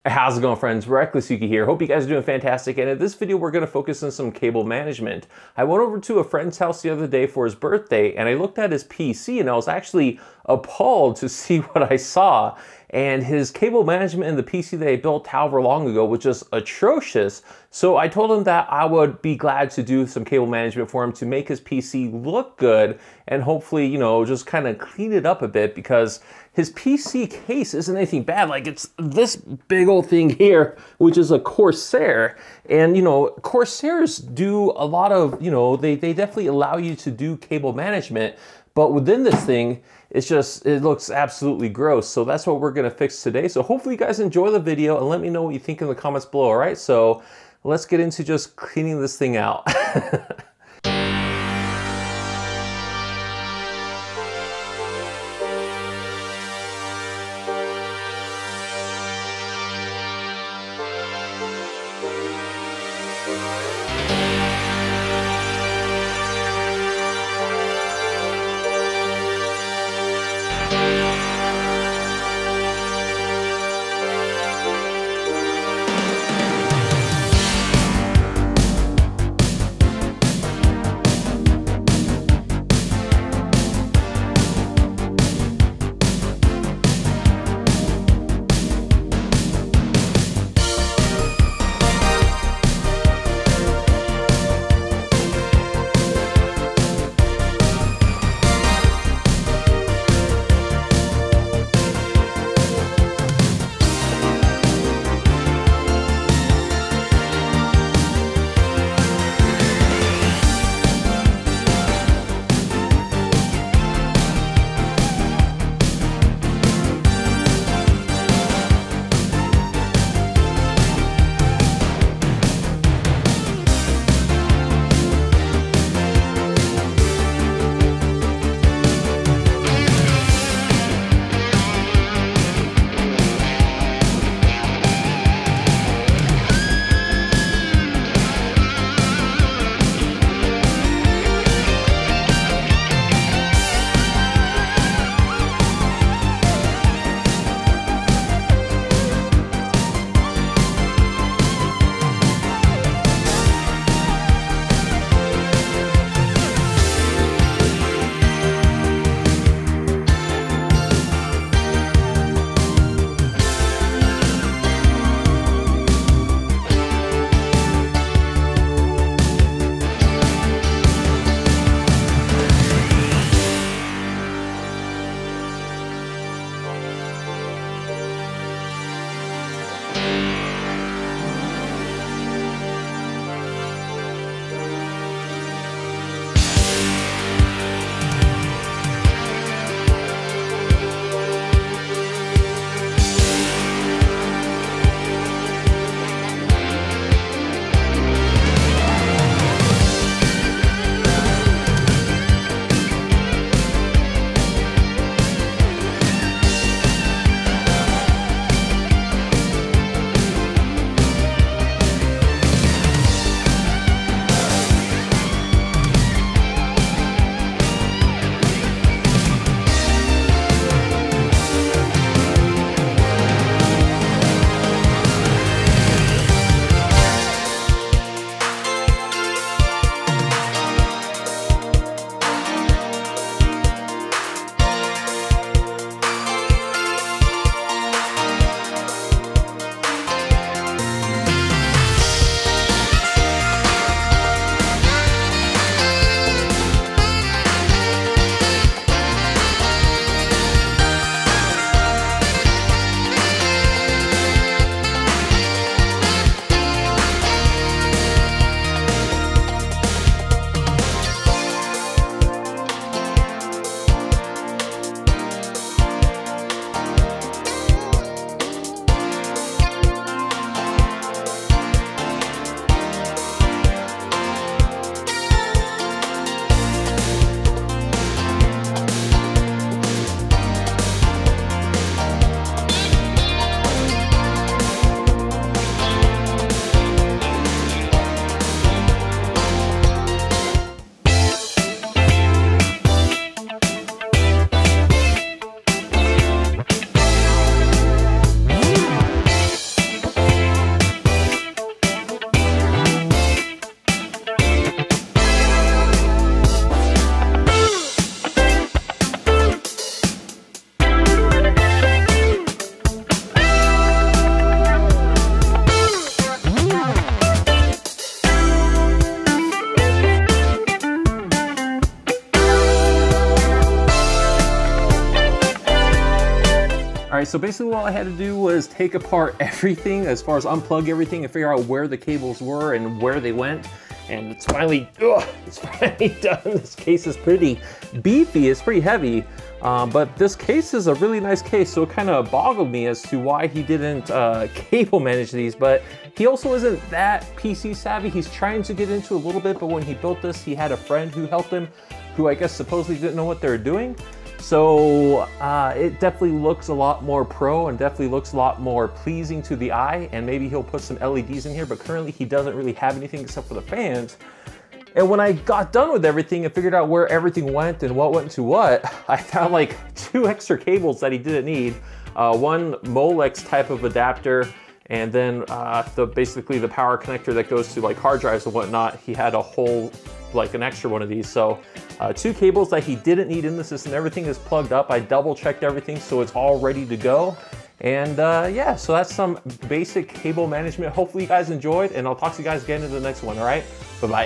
How's it going, friends? Reckless Yuki here. Hope you guys are doing fantastic. And in this video, we're going to focus on some cable management. I went over to a friend's house the other day for his birthday, and I looked at his PC, and I was actually appalled to see what I saw. And his cable management in the PC that I built however long ago was just atrocious. So I told him that I would be glad to do some cable management for him to make his PC look good and hopefully, you know, just kind of clean it up a bit, because his PC case isn't anything bad. Like, it's this big old thing here, which is a Corsair. And, you know, Corsairs do a lot of, you know, they definitely allow you to do cable management. But within this thing, it's just, it looks absolutely gross. So that's what we're gonna fix today. So hopefully you guys enjoy the video and let me know what you think in the comments below, all right? So let's get into just cleaning this thing out. so basically all I had to do was take apart everything, as far as unplug everything and figure out where the cables were and where they went. And it's finally done. This case is pretty beefy, it's pretty heavy, but this case is a really nice case, so it kind of boggled me as to why he didn't cable manage these. But he also isn't that PC savvy. He's trying to get into a little bit, but when he built this, he had a friend who helped him, who I guess supposedly didn't know what they were doing. So it definitely looks a lot more pro and definitely looks a lot more pleasing to the eye, and maybe he'll put some LEDs in here, but currently he doesn't really have anything except for the fans. And when I got done with everything and figured out where everything went and what went to what, I found like 2 extra cables that he didn't need. One Molex type of adapter, and then basically the power connector that goes to like hard drives and whatnot. He had a whole, like an extra one of these. So 2 cables that he didn't need in the system. Everything is plugged up. I double checked everything, so it's all ready to go. And yeah, so that's some basic cable management. Hopefully you guys enjoyed, and I'll talk to you guys again in the next one. All right, bye-bye.